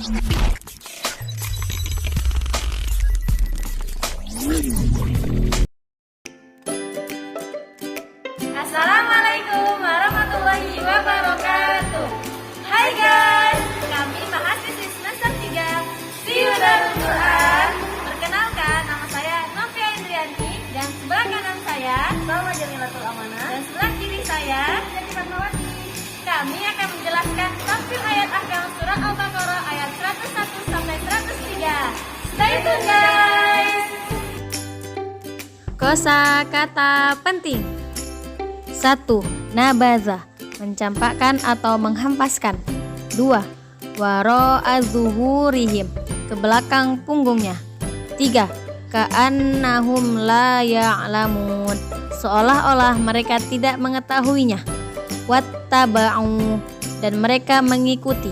Assalamualaikum warahmatullahi wabarakatuh. Hai guys, kami mahasiswi semester 3 Siu Darul Quran. Perkenalkan, nama saya Novia Indriani, dan sebelah kanan saya Salma Jamilatul Amanah, dan sebelah kiri saya Jadi Fatmawati. Kami akan menjelaskan tafsir ayat ahkam surat Al-Baqarah ayat 101 sampai 103. Stay tune guys. Kosakata penting. 1. Nabaza, mencampakkan atau menghempaskan. 2. Wara'a zuhurihim, ke belakang punggungnya. 3. Ka'annahum la ya'lamun, seolah-olah mereka tidak mengetahuinya. Wattaba'u, dan mereka mengikuti.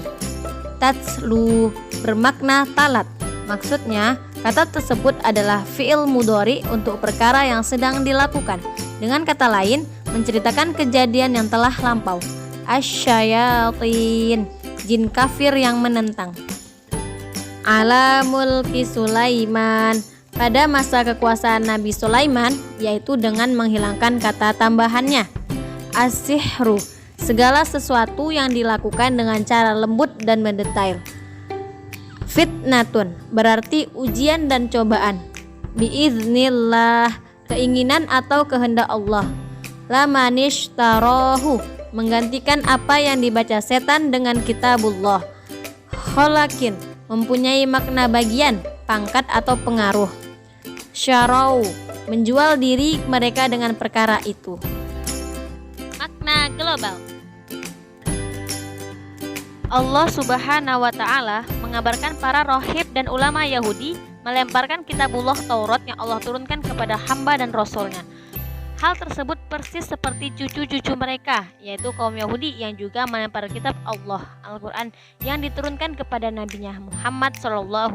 Tatslu, bermakna talat. Maksudnya, kata tersebut adalah fi'il mudhari untuk perkara yang sedang dilakukan. Dengan kata lain, menceritakan kejadian yang telah lampau. Asyayatin, jin kafir yang menentang. Ala mulki Sulaiman, pada masa kekuasaan Nabi Sulaiman, yaitu dengan menghilangkan kata tambahannya. As-sihru, segala sesuatu yang dilakukan dengan cara lembut dan mendetail. Fitnatun, berarti ujian dan cobaan. Biiznillah, keinginan atau kehendak Allah. Lamanishtarahu, menggantikan apa yang dibaca setan dengan kitabullah. Kholakin, mempunyai makna bagian, pangkat atau pengaruh. Syarau, menjual diri mereka dengan perkara itu. Makna global. Allah Subhanahu wa Ta'ala mengabarkan para rohib dan ulama Yahudi melemparkan kitabullah Taurat yang Allah turunkan kepada hamba dan rasulnya. Hal tersebut persis seperti cucu-cucu mereka, yaitu kaum Yahudi yang juga melempar kitab Allah, Al-Quran, yang diturunkan kepada nabinya Muhammad SAW.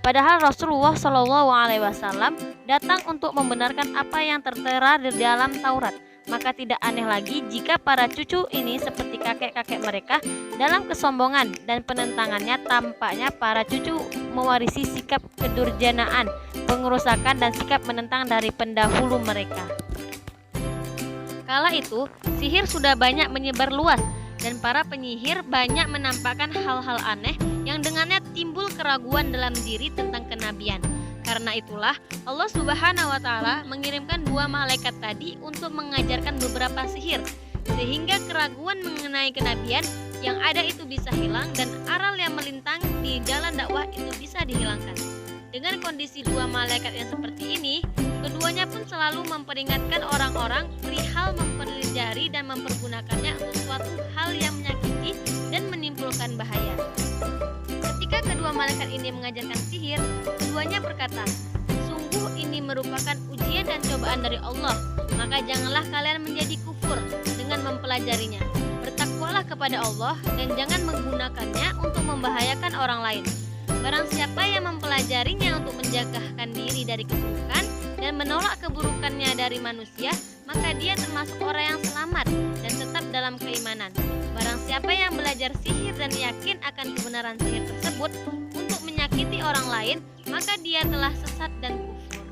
Padahal Rasulullah SAW datang untuk membenarkan apa yang tertera di dalam Taurat. Maka tidak aneh lagi jika para cucu ini seperti kakek-kakek mereka dalam kesombongan dan penentangannya. Tampaknya para cucu mewarisi sikap kedurjanaan, pengerusakan dan sikap menentang dari pendahulu mereka. Kala itu, sihir sudah banyak menyebar luas dan para penyihir banyak menampakkan hal-hal aneh yang dengannya timbul keraguan dalam diri tentang kenabian. Karena itulah Allah Subhanahu wa Ta'ala mengirimkan 2 malaikat tadi untuk mengajarkan beberapa sihir, sehingga keraguan mengenai kenabian yang ada itu bisa hilang dan aral yang melintang di jalan dakwah itu bisa dihilangkan. Dengan kondisi 2 malaikat yang seperti ini, keduanya pun selalu memperingatkan orang-orang perihal mempelajari dan mempergunakannya untuk suatu hal yang menyakiti dan menimbulkan bahaya. Ketika kedua malaikat ini mengajarkan sihir, keduanya berkata, "Sungguh ini merupakan ujian dan cobaan dari Allah, maka janganlah kalian menjadi kufur dengan mempelajarinya. Bertakwalah kepada Allah dan jangan menggunakannya untuk membahayakan orang lain. Barang siapa yang mempelajarinya untuk menjagahkan diri dari keburukan dan menolak keburukannya dari manusia, maka dia termasuk orang yang selamat dan tetap dalam keimanan. Barang siapa yang belajar sihir dan yakin akan kebenaran sihir tersebut untuk menyakiti orang lain, maka dia telah sesat dan kufur."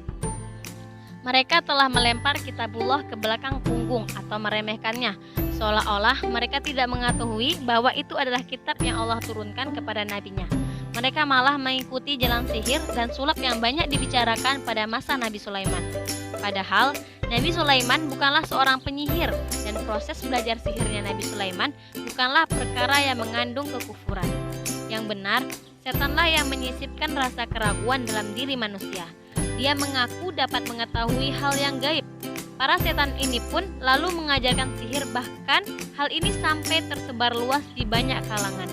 Mereka telah melempar kitabullah ke belakang punggung atau meremehkannya, seolah-olah mereka tidak mengetahui bahwa itu adalah kitab yang Allah turunkan kepada nabinya. Mereka malah mengikuti jalan sihir dan sulap yang banyak dibicarakan pada masa Nabi Sulaiman. Padahal Nabi Sulaiman bukanlah seorang penyihir, dan proses belajar sihirnya Nabi Sulaiman bukanlah perkara yang mengandung kekufuran. Yang benar, setanlah yang menyisipkan rasa keraguan dalam diri manusia. Dia mengaku dapat mengetahui hal yang gaib. Para setan ini pun lalu mengajarkan sihir, bahkan hal ini sampai tersebar luas di banyak kalangan.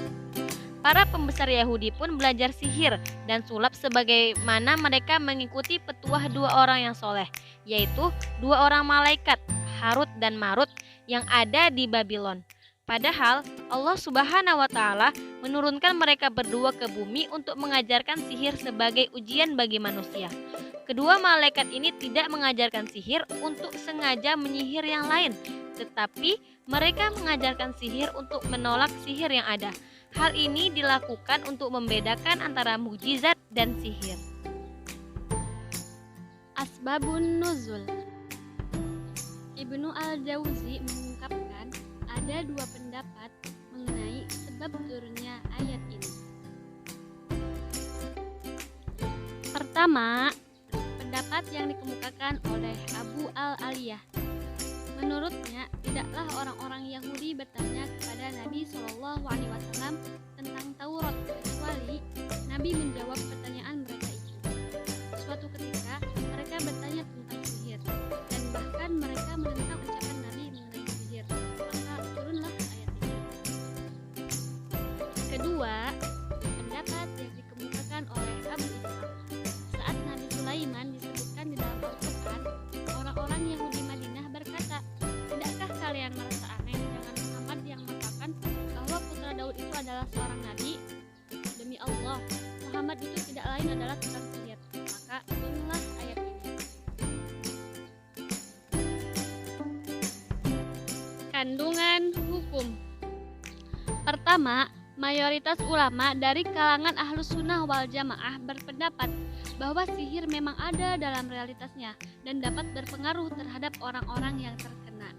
Para pembesar Yahudi pun belajar sihir dan sulap sebagaimana mereka mengikuti petuah 2 orang yang soleh, yaitu 2 orang malaikat, Harut dan Marut, yang ada di Babylon. Padahal Allah Subhanahu wa Ta'ala menurunkan mereka berdua ke bumi untuk mengajarkan sihir sebagai ujian bagi manusia. Kedua malaikat ini tidak mengajarkan sihir untuk sengaja menyihir yang lain, tetapi mereka mengajarkan sihir untuk menolak sihir yang ada. Hal ini dilakukan untuk membedakan antara mukjizat dan sihir. Asbabun Nuzul. Ibnu Al-Jauzi mengungkapkan ada dua pendapat mengenai sebab turunnya ayat ini. Pertama, pendapat yang dikemukakan oleh Abu Al-Aliyah. Menurutnya, tidaklah orang-orang Yahudi bertanya kepada Nabi SAW tentang Taurat, kecuali Nabi menjawab pertanyaan mereka itu. Suatu ketika, mereka bertanya tentang sihir, dan bahkan mereka menentang ucapan Nabi mengenai sihir. Maka turunlah ayat ini. Kedua, pendapat yang dikemukakan oleh Abu Ishaq. Saat Nabi Sulaiman disebutkan di dalam Al-Quran, orang-orang Yahudi Madinah berkata, "Tidakkah kalian merasa aneh dengan Muhammad yang mengatakan bahwa putra Daud itu adalah seorang nabi? Demi Allah, Muhammad itu tidak lain adalah tukang sihir." Maka turunlah ayat ini. Kandungan hukum. Pertama, mayoritas ulama dari kalangan Ahlus Sunnah wal Jamaah berpendapat bahwa sihir memang ada dalam realitasnya dan dapat berpengaruh terhadap orang-orang yang terkena.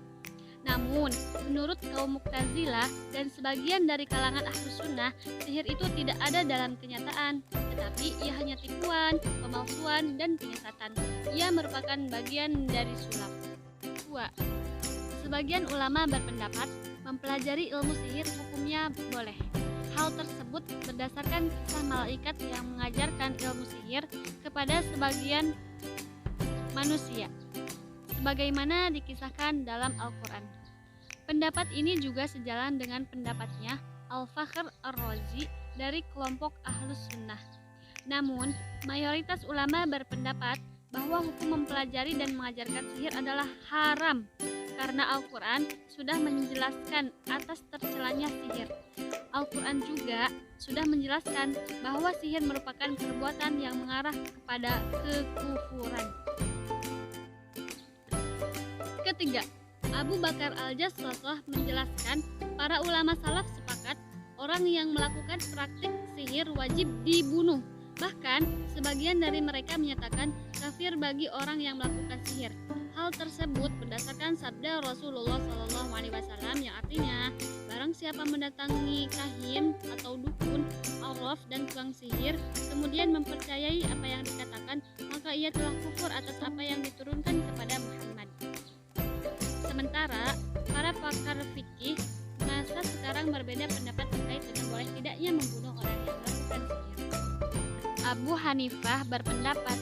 Namun, menurut kaum Mu'tazilah dan sebagian dari kalangan Ahlus Sunnah, sihir itu tidak ada dalam kenyataan, tetapi ia hanya tipuan, pemalsuan, dan penyesatan. Ia merupakan bagian dari sulap. 2. Sebagian ulama berpendapat mempelajari ilmu sihir hukumnya boleh. Hal tersebut berdasarkan kisah malaikat yang mengajarkan ilmu sihir kepada sebagian manusia, sebagaimana dikisahkan dalam Al-Quran. Pendapat ini juga sejalan dengan pendapatnya Al-Fakhr Ar-Razi dari kelompok Ahlus Sunnah. Namun, mayoritas ulama berpendapat bahwa hukum mempelajari dan mengajarkan sihir adalah haram, karena Al-Quran sudah menjelaskan atas tercelanya sihir. Al-Quran juga sudah menjelaskan bahwa sihir merupakan perbuatan yang mengarah kepada kekufuran. Ketiga, Abu Bakar Al-Jassasoh menjelaskan para ulama salaf sepakat orang yang melakukan praktik sihir wajib dibunuh. Bahkan, sebagian dari mereka menyatakan kafir bagi orang yang melakukan sihir. Hal tersebut berdasarkan sabda Rasulullah SAW yang artinya, barang siapa mendatangi kahin atau dukun, arraf dan tukang sihir, kemudian mempercayai apa yang dikatakan, maka ia telah kufur atas apa yang diturunkan kepada Muhammad. Sementara, para pakar fikih masa sekarang berbeda pendapat terkait dengan boleh tidaknya membunuh orang yang melakukan sihir. Abu Hanifah berpendapat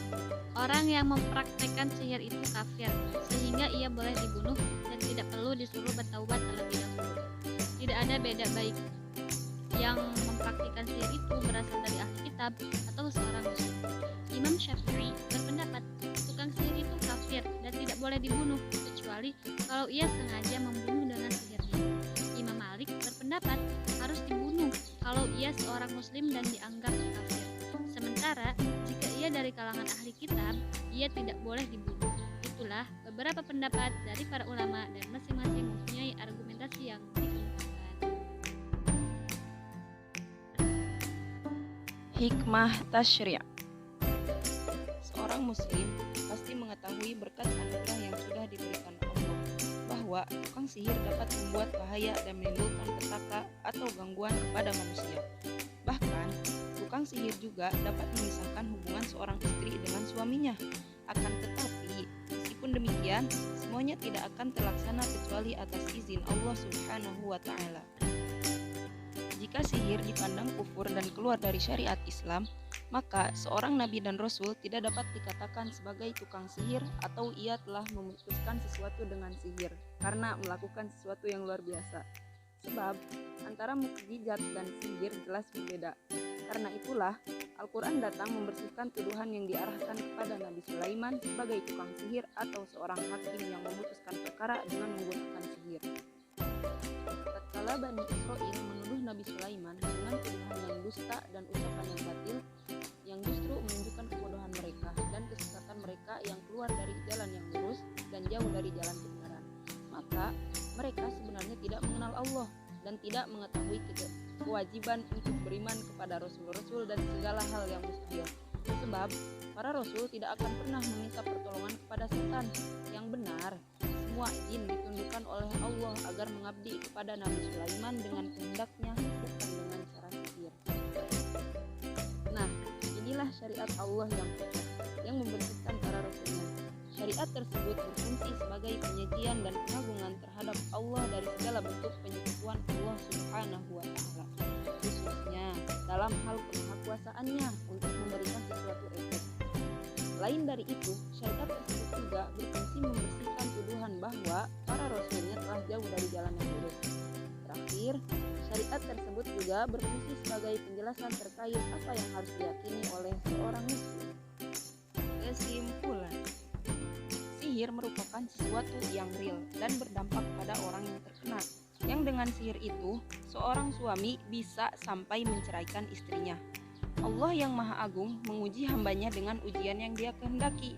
orang yang mempraktekkan sihir itu kafir, sehingga ia boleh dibunuh dan tidak perlu disuruh bertaubat terlebih dahulu. Tidak ada beda baik yang mempraktikkan sihir itu berasal dari ahli kitab atau seorang muslim. Imam Syafi'i berpendapat tukang sihir itu kafir dan tidak boleh dibunuh kecuali kalau ia sengaja membunuh dengan sihirnya. Imam Malik berpendapat harus dibunuh kalau ia seorang muslim dan dianggap kafir. Sementara jika ia dari kalangan ahli kitab, ia tidak boleh dibunuh. Itulah beberapa pendapat dari para ulama dan masing-masing mempunyai argumentasi yang dikemukakan. Hikmah Tasyri'. Seorang muslim pasti mengetahui berkat anugerah yang sudah diberikan Allah, bahwa tukang sihir dapat membuat bahaya dan menimbulkan petaka atau gangguan kepada manusia. Bahkan, tukang sihir juga dapat memisahkan hubungan seorang istri dengan suaminya. Akan tetapi, meskipun demikian, semuanya tidak akan terlaksana kecuali atas izin Allah Subhanahu wa Ta'ala. Jika sihir dipandang kufur dan keluar dari syariat Islam, maka seorang nabi dan rasul tidak dapat dikatakan sebagai tukang sihir atau ia telah memutuskan sesuatu dengan sihir karena melakukan sesuatu yang luar biasa. Sebab antara mukjizat dan sihir jelas berbeda. Karena itulah Al-Quran datang membersihkan tuduhan yang diarahkan kepada Nabi Sulaiman sebagai tukang sihir atau seorang hakim yang memutuskan perkara dengan menggunakan sihir. Tatkala Bani Israil menuduh Nabi Sulaiman dengan tuduhan yang dusta dan ucapan yang batil, yang justru menunjukkan kebodohan mereka dan kesesatan mereka yang keluar dari jalan yang lurus dan jauh dari jalan kebenaran, maka mereka sebenarnya tidak mengenal Allah dan tidak mengetahui kewajiban untuk beriman kepada rasul-rasul dan segala hal yang mustahil. Sebab para rasul tidak akan pernah meminta pertolongan kepada setan. Yang benar, semua izin ditundukkan oleh Allah agar mengabdi kepada Nabi Sulaiman dengan kehendaknya, bukan dengan cara sihir. Nah, inilah syariat Allah yang membentukkan para rasulnya. Syariat tersebut berfungsi sebagai penyajian dan pengagungan terhadap Allah dari segala bentuk penyekutuan Allah Subhanahu wa Ta'ala, khususnya dalam hal kemahakuasaannya untuk memberikan sesuatu efek. Lain dari itu, syariat tersebut juga berfungsi membersihkan tuduhan bahwa para rasulnya telah jauh dari jalan yang lurus. Terakhir, syariat tersebut juga berfungsi sebagai penjelasan terkait apa yang harus diyakini oleh seorang muslim. Kesimpulan, sihir merupakan sesuatu yang real dan berdampak pada orang yang terkena. Yang dengan sihir itu, seorang suami bisa sampai menceraikan istrinya. Allah yang Maha Agung menguji hambanya dengan ujian yang Dia kehendaki.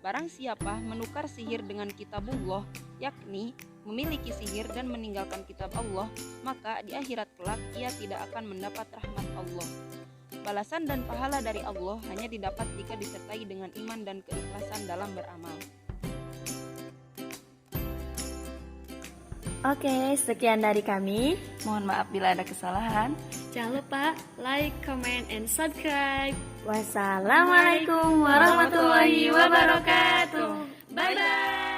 Barang siapa menukar sihir dengan kitabullah, yakni memiliki sihir dan meninggalkan kitab Allah, maka di akhirat kelak ia tidak akan mendapat rahmat Allah. Balasan dan pahala dari Allah hanya didapat jika disertai dengan iman dan keikhlasan dalam beramal. Oke, sekian dari kami. Mohon maaf bila ada kesalahan. Jangan lupa like, comment, and subscribe. Wassalamualaikum warahmatullahi wabarakatuh. Bye-bye.